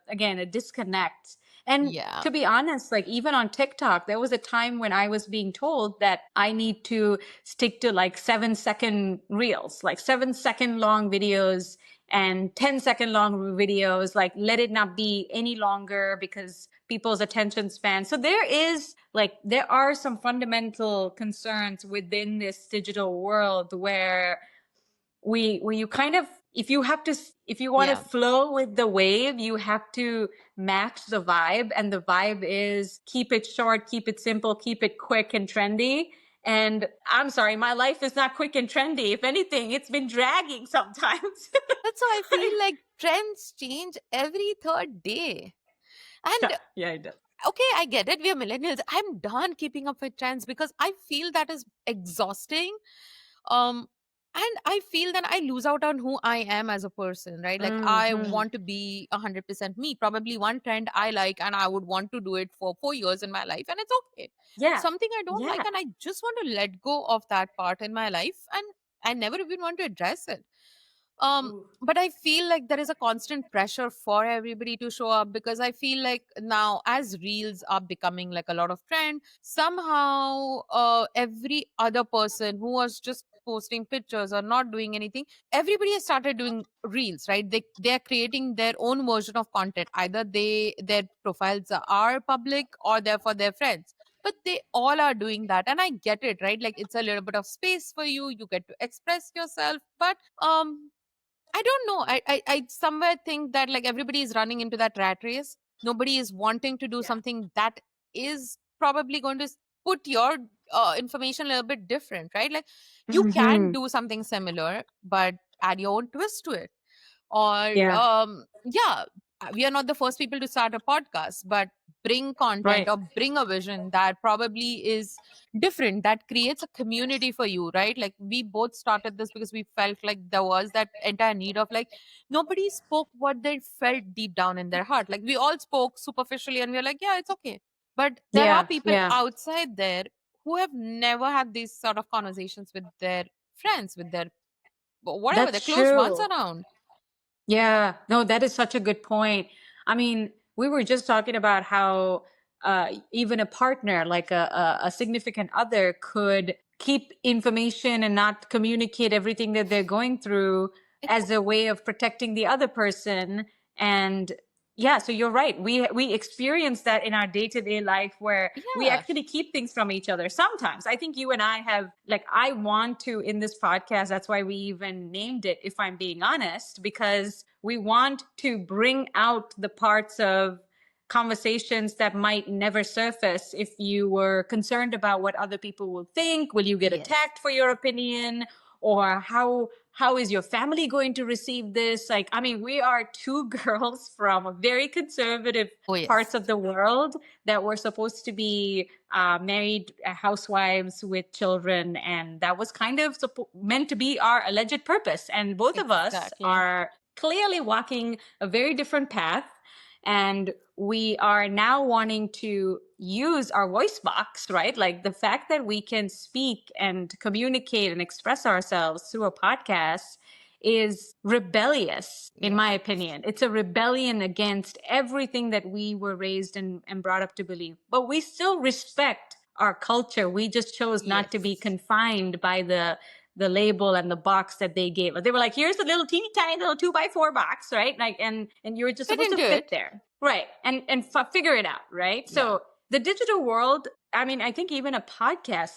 disconnect. And Yeah. to be honest, like even on TikTok, there was a time when I was being told that I need to stick to like 7-second reels, like 7-second long videos and 10-second long videos, like let it not be any longer because people's attention span. So there are some fundamental concerns within this digital world where where you kind of, if you want to Yeah. flow with the wave, you have to match the vibe, and the vibe is keep it short, keep it simple, keep it quick and trendy. And I'm sorry, my life is not quick and trendy. If anything, it's been dragging sometimes. That's how I feel, like trends change every third day. And Yeah, yeah, it does. okay, I get it, we are millennials, I'm done keeping up with trends because I feel that is exhausting. um and I feel that I lose out on who I am as a person, right? Like I Hmm. want to be 100% me. Probably one trend I like and I would want to do it for 4 years in my life, and it's okay. But Yeah, something I don't like yeah. and I just want to let go of that part in my life, and I never even want to address it. Ooh. But I feel like there is a constant pressure for everybody to show up, because I feel like now as reels are becoming like a lot of trend, somehow every other person who was just posting pictures or not doing anything, everybody has started doing reels, right? They're creating their own version of content. Either their profiles are public or they're for their friends, but they all are doing that, and I get it, right? Like it's a little bit of space for you, you get to express yourself. But I don't know. I somewhere think that like everybody is running into that rat race. Nobody is wanting to do Yeah. something that is probably going to put your information a little bit different, right? Like you can Hmm. do something similar, but add your own twist to it. Or Yeah. yeah, we are not the first people to start a podcast, but bring content Right. or bring a vision that probably is different, that creates a community for you, right? Like we both started this because we felt like there was that entire need of like nobody spoke what they felt deep down in their heart. Like we all spoke superficially and we are like, yeah, it's okay. But there are Yeah. people Yeah. outside there who have never had these sort of conversations with their friends, with their whatever, their That's close ones true. around. Yeah. No, that is such a good point. I mean, we were just talking about how even a partner, like a significant other, could keep information and not communicate everything that they're going through as a way of protecting the other person. And Yeah, so you're right. We experience that in our day-to-day life where we Yeah. actually keep things from each other. Sometimes I think you and I have, like, I want to, in this podcast, that's why we even named it, If I'm Being Honest, because we want to bring out the parts of conversations that might never surface if you were concerned about what other people will think. Will you get Yes. attacked for your opinion? Or how is your family going to receive this? Like, I mean, we are two girls from very conservative Oh, parts yes. of the world that were supposed to be married housewives with children, and that was kind of meant to be our alleged purpose. And both of us Exactly. are clearly walking a very different path, and we are now wanting to use our voice box, right? Like the fact that we can speak and communicate and express ourselves through a podcast is rebellious, in my Yes. opinion. It's a rebellion against everything that we were raised and brought up to believe. But we still respect our culture. We just chose not to be Yes. confined by the label and the box that they gave us. They were like, here's a little teeny tiny little 2x4 box, right? Like, and you're just Fit supposed to into fit it. there, right? And figure it out, right? Yeah. So the digital world, I mean, I think even a podcast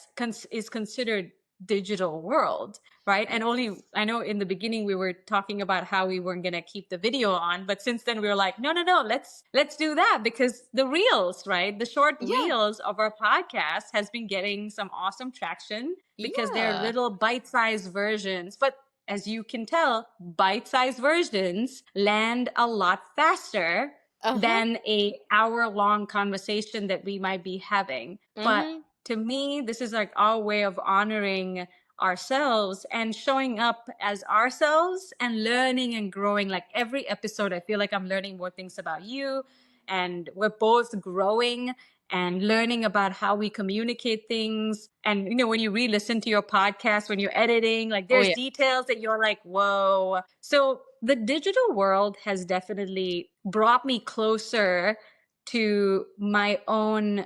is considered digital world, right? And Yes. only, I know in the beginning we were talking about how we weren't going to keep the video on, but since then we were like, no, no, no, let's do that, because the reels, right, the short Yeah. reels of our podcast has been getting some awesome traction because they're Yeah. little bite-sized versions. But as you can tell, bite-sized versions land a lot faster Uh-huh. than a hour-long conversation that we might be having. But Mm-hmm. to me, this is like our way of honoring ourselves and showing up as ourselves and learning and growing. Like every episode, I feel like I'm learning more things about you, and we're both growing and learning about how we communicate things. And when you re-listen to your podcast, when you're editing, like Oh, there's yeah. details that you're like, whoa. So the digital world has definitely brought me closer to my own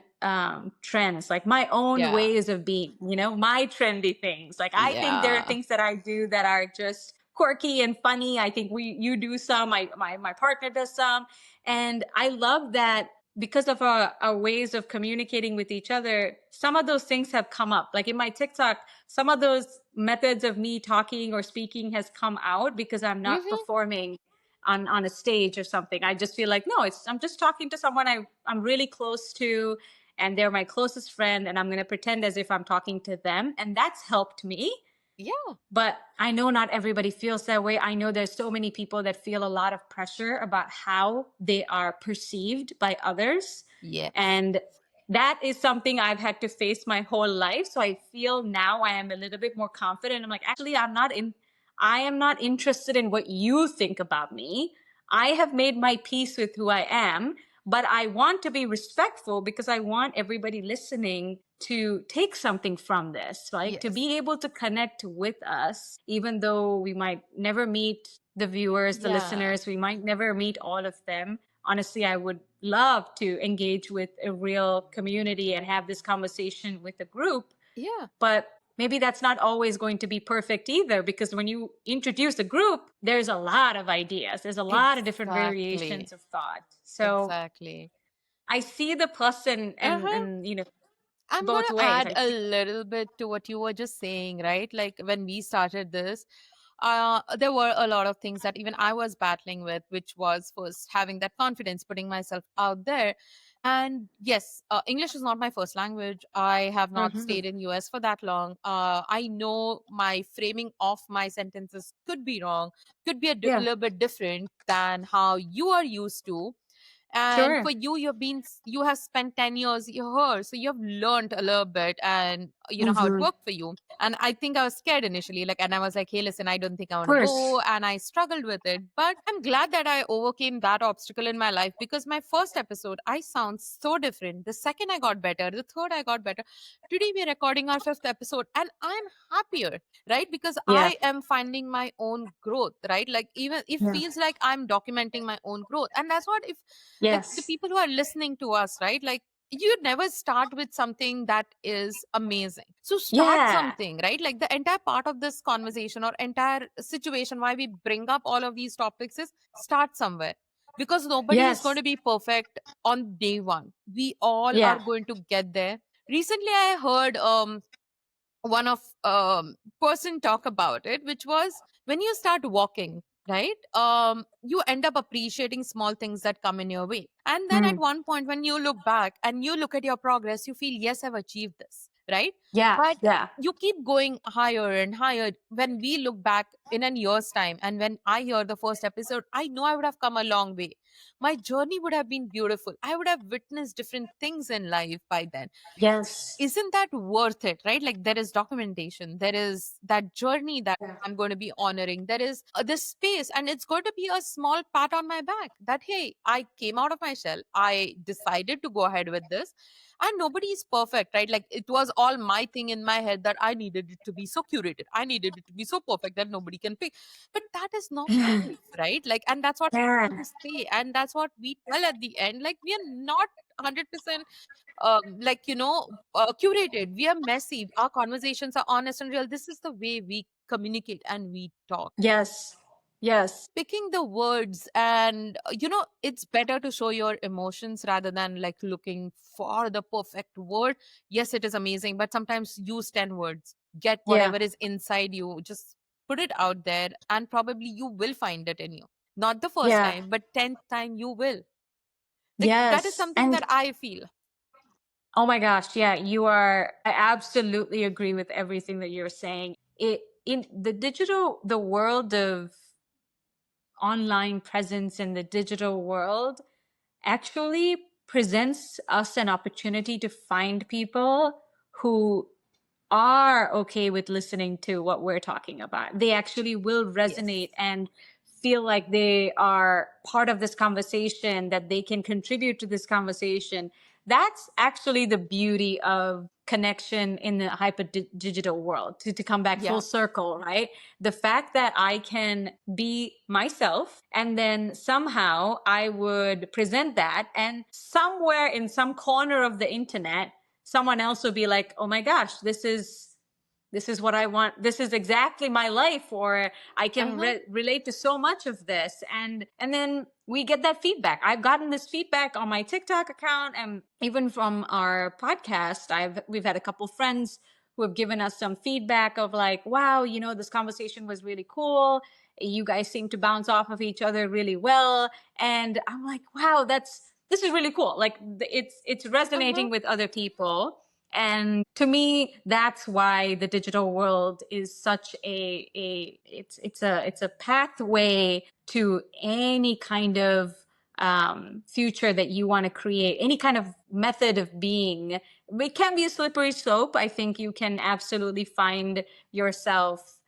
trends, like my own Yeah. ways of being, my trendy things. Like I think there are Yeah. things that I do that are just quirky and funny. I think you do some, my partner does some. And I love that because of our ways of communicating with each other, some of those things have come up. Like in my TikTok, some of those methods of me talking or speaking has come out because I'm not Mm-hmm. performing on a stage or something. I just feel like, no, I'm just talking to someone I'm really close to, and they're my closest friend, and I'm going to pretend as if I'm talking to them, and that's helped me. Yeah. But I know not everybody feels that way. I know there's so many people that feel a lot of pressure about how they are perceived by others. Yes. And that is something I've had to face my whole life. So I feel now I am a little bit more confident. I'm like, actually, I am not interested in what you think about me. I have made my peace with who I am, but I want to be respectful because I want everybody listening to take something from this, like to Yes. be able to connect with us, even though we might never meet the viewers, the Yeah. listeners, we might never meet all of them. Honestly, I would love to engage with a real community and have this conversation with a group, Yeah. but maybe that's not always going to be perfect either, because when you introduce a group, there's a lot of ideas, there's a lot of different Exactly. variations of thought. So Exactly. I see the plus and and Uh-huh. and I'm going both to ways. add I a see. little bit to what you were just saying, right? Like when we started this, there were a lot of things that even I was battling with, which was first having that confidence, putting myself out there. And yes, English is not my first language. I have not Mhm. stayed in US for that long. I know my framing of my sentences could be wrong, could be a Yeah, little bit different than how you are used to. And sure. for you, you have spent 10 years here, so you have learned a little bit, and you know how it Mm-hmm. Of worked for you. And I think I was scared initially, like, and I was like, hey, listen, I don't think I want to course. go, and I struggled with it. But I'm glad that I overcame that obstacle in my life, because my first episode, I sound so different. The second I got better, the third I got better. Today we're recording our fifth episode, and I'm happier, right? Because Yeah. I am finding my own growth, right? Like, even it Yeah. feels like I'm documenting my own growth. And that's what, if like the Yes. people who are listening to us, right? Like, you never start with something that is amazing. So start Yeah. something, right? Like the entire part of this conversation or entire situation why we bring up all of these topics is start somewhere. because nobody is going Yes. to be perfect on day one. We all are Yeah. going to get there. Recently I heard one of person talk about it, which was when you start walking, right, you end up appreciating small things that come in your way, and then at Mm. one point when you look back and you look at your progress, you feel, yes, I've achieved this, right? Yeah. But Yeah. you keep going higher and higher. When we look back in a year's time, and when I hear the first episode, I know I would have come a long way. My journey would have been beautiful. I would have witnessed different things in life by then. Yes. Isn't that worth it, right? Like, there is documentation, there is that journey that Yeah. I'm going to be honoring, there is this space, and it's going to be a small pat on my back that, hey, I came out of my shell, I decided to go ahead with this. And nobody is perfect, right? Like, it was all my thing in my head that I needed it to be so curated, I needed it to be so perfect that nobody can pick. But that is not life, right? Like, and that's what Yeah. we say, and that's what we tell at the end. Like, we are not 100% like, curated. We are messy, our conversations are honest and real. This is the way we communicate and we talk. Yes. Yes. Picking the words, and it's better to show your emotions rather than like looking for the perfect word. Yes, it is amazing, but sometimes use 10 words, get Yeah. whatever is inside you, just put it out there, and probably you will find it in you. Not the first Yeah. time, but 10th time you will. Like, that is Yes. something And that I feel. oh my gosh, yeah, I absolutely agree with everything that you're saying. It in the world of online presence in the digital world actually presents us an opportunity to find people who are okay with listening to what we're talking about. They actually will resonate Yes. and feel like they are part of this conversation, that they can contribute to this conversation. That's actually the beauty of connection in the hyper digital world, to come back full Yeah. circle, right? The fact that I can be myself and then somehow I would present that, and somewhere in some corner of the internet, someone else will be like, oh my gosh, this is what I want. This is exactly my life, or I can Uh-huh. relate to so much of this. And then we get that feedback. I've gotten this feedback on my TikTok account, and even from our podcast. We've had a couple friends who have given us some feedback of like, wow, this conversation was really cool. You guys seem to bounce off of each other really well. And I'm like, wow, this is really cool. Like, it's Uh-huh. resonating with other people. And to me, that's why the digital world is such it's a pathway to any kind of future that you want to create, any kind of method of being. It can be a slippery slope. I think you can absolutely find yourself,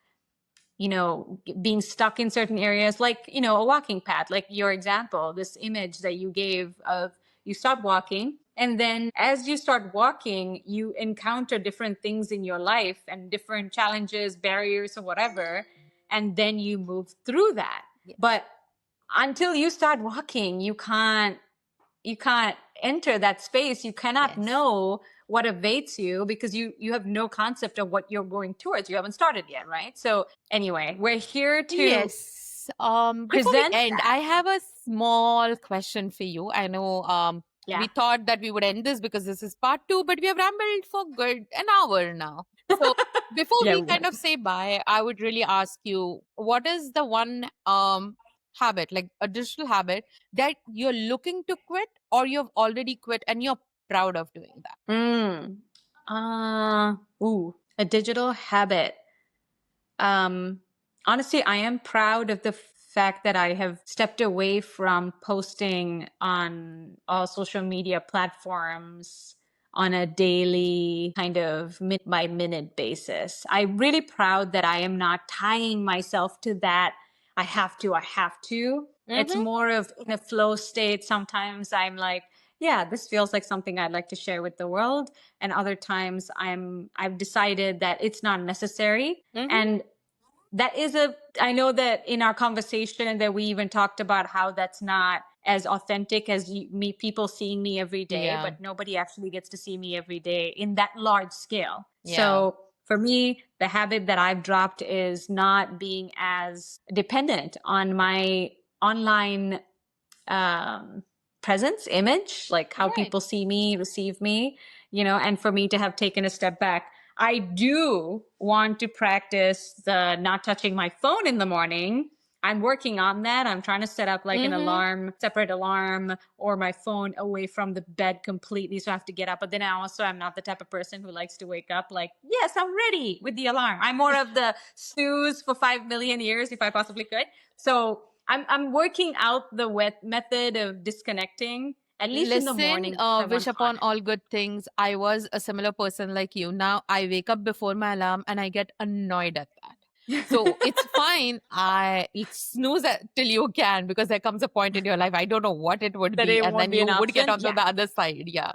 being stuck in certain areas, like, a walking path, like your example, this image that you gave of, you start walking, and then as you start walking, you encounter different things in your life and different challenges, barriers, or whatever, and then you move through that. Yes. But until you start walking, you can't enter that space. You cannot Yes. know what awaits you, because you have no concept of what you're going towards. You haven't started yet, right? So anyway, we're here to Yes. Before we present end, that. I have a small question for you. I know we Yeah. thought that we would end this because this is part two, but we have rambled for good an hour now. So before Yeah, we we kind have. of say bye, I would really ask you, what is the one habit, like a digital habit, that you're looking to quit, or you've already quit and you're proud of doing that? Mm. A digital habit. Um, Honestly, I am proud of the fact that I have stepped away from posting on all social media platforms on a daily, kind of minute by minute basis. I'm really proud that I am not tying myself to that. I have to. It's Mm-hmm. more of in a flow state. Sometimes I'm like, yeah, this feels like something I'd like to share with the world. And other times I've decided that it's not necessary. Mm-hmm. And I know that in our conversation that we even talked about how that's not as authentic as me, people seeing me every day, Yeah. but nobody actually gets to see me every day in that large scale. Yeah. So for me, the habit that I've dropped is not being as dependent on my online presence, image, like how Right. people see me, receive me, and for me to have taken a step back. I do want to practice the not touching my phone in the morning. I'm working on that. I'm trying to set up like an Mm-hmm. alarm, separate alarm, or my phone away from the bed completely. So I have to get up. But then I also am not the type of person who likes to wake up like, yes, I'm ready with the alarm. I'm more of the snooze for 5 million years if I possibly could. So I'm working out the method of disconnecting, at least in the Listen, morning, because I wish want upon calm. all good things. I was a similar person like you. Now I wake up before my alarm and I get annoyed at that. So it's fine. I snooze till you can, because there comes a point in your life, I don't know what it would That be, it and won't then be you an would get option. onto Yeah. the other side. Yeah.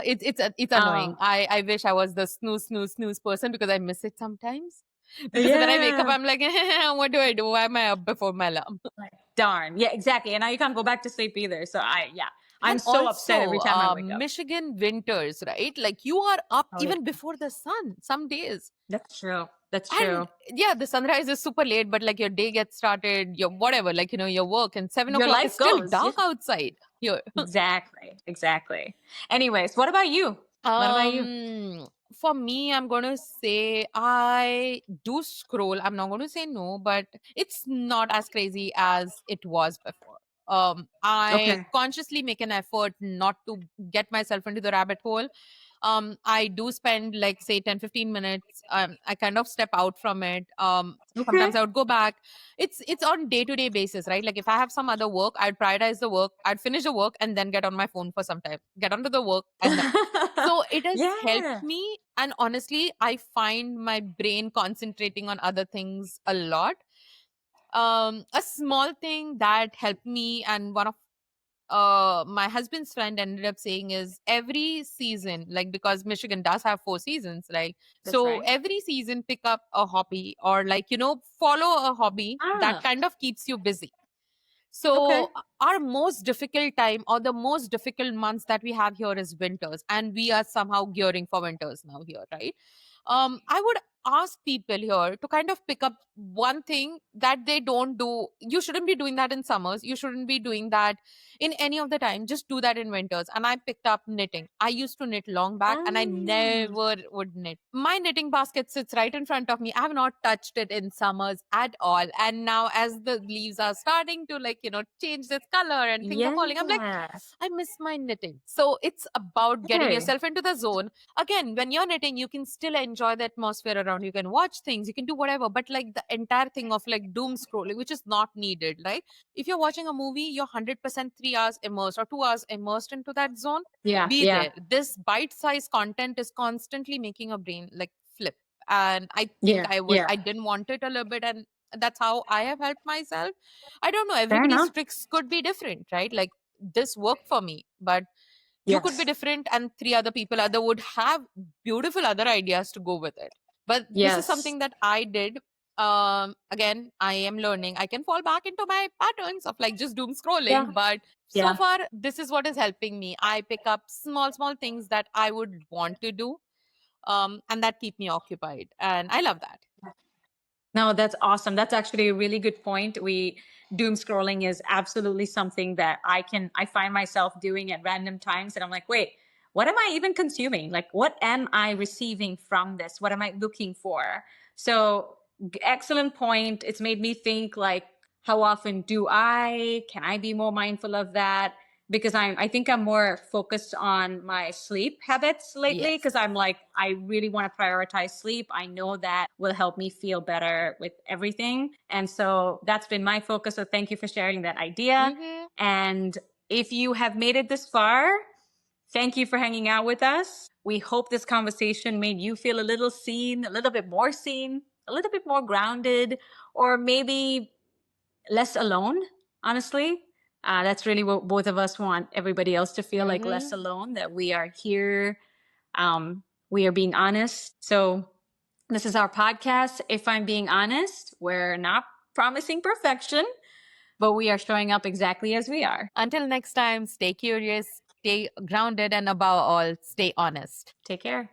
It's annoying. Oh, I wish I was the snooze person, because I miss it sometimes. Because when I wake up, yeah. I'm like, what do I do? Why am I up before my alarm? Like, darn. Yeah, exactly. And now you can't go back to sleep either. So yeah, I'm And so upset every also, time I wake up. Michigan winters, right? Like you are up Oh, yeah. even before the sun some days. That's true. That's And true. yeah, the sunrise is super late, but like your day gets started, your whatever, like, your work, and seven Your o'clock is life still goes. Yeah. dark outside here. Exactly. Exactly. Anyways, what about you? What about you? For me, I'm gonna say I do scroll. I'm not gonna say no, but it's not as crazy as it was before. I Okay. consciously make an effort not to get myself into the rabbit hole. I do spend, like, say, 10-15 minutes. I kind of step out from it. Okay. Sometimes I would go back. It's on day-to-day basis, right? Like if I have some other work, I'd prioritize the work, I'd finish the work, and then get on my phone for some time, get onto the work, and then, so it has helped Yeah. me. And honestly, I find my brain concentrating on other things a lot. A small thing that helped me, and one of my husband's friend ended up saying, is every season, like, because Michigan does have 4 seasons, like, That's so right. every season pick up a hobby, or like, follow a hobby that Ah, kind of keeps you busy. okay. So our most difficult time, or the most difficult months that we have here, is winters, and we are somehow gearing for winters now here, right? I would ask people here to kind of pick up one thing that they don't do. You shouldn't be doing that in summers. You shouldn't be doing that in any of the time. Just do that in winters. And I picked up knitting. I used to knit long back, and I Ah, never would knit. My knitting basket sits right in front of me. I have not touched it in summers at all. And now, as the leaves are starting to, like, change this color and things are falling, I'm like, yeah. I miss my knitting. So it's about getting Hey. yourself into the zone. Again, when you're knitting, you can still enjoy the atmosphere around. You can watch things, you can do whatever, but like the entire thing of like doom scrolling, which is not needed. Like if you're watching a movie, you're 100% 3 hours immersed or 2 hours immersed into that zone. Yeah, Be yeah, there. This bite-sized content is constantly making a brain like flip. And I think yeah, yeah. I didn't want it a little bit, and that's how I have helped myself. I don't know. Fair Everybody's enough. tricks could be different, right? Like this worked for me, but you could be Yes, different, and three other people other would have beautiful other ideas to go with it. But this is yes. something that I did. Again, I am learning. I can fall back into my patterns of like just doom Yeah, scrolling, but so yeah. far this is what is helping me. I pick up small things that I would want to do, and that keep me occupied, and I love that. No, that's awesome. That's actually a really good point. Doom scrolling is absolutely something that I find myself doing at random times. And I'm like, wait, what am I even consuming? Like, what am I receiving from this? What am I looking for? So excellent point. It's made me think like, how often can I be more mindful of that? Because I think I'm more focused on my sleep habits lately Yes. because I'm like I really want to prioritize sleep. I know that will help me feel better with everything. And so that's been my focus. So thank you for sharing that idea. Hmm. And if you have made it this far, thank you for hanging out with us. We hope this conversation made you feel a little seen, a little bit more seen, a little bit more grounded, or maybe less alone, honestly. That's really what both of us want everybody else to feel like less Hmm. alone, that we are here. We are being honest. So, this is our podcast. If I'm being honest, we're not promising perfection, but we are showing up exactly as we are. Until next time, stay curious, stay grounded, and above all, stay honest. Take care.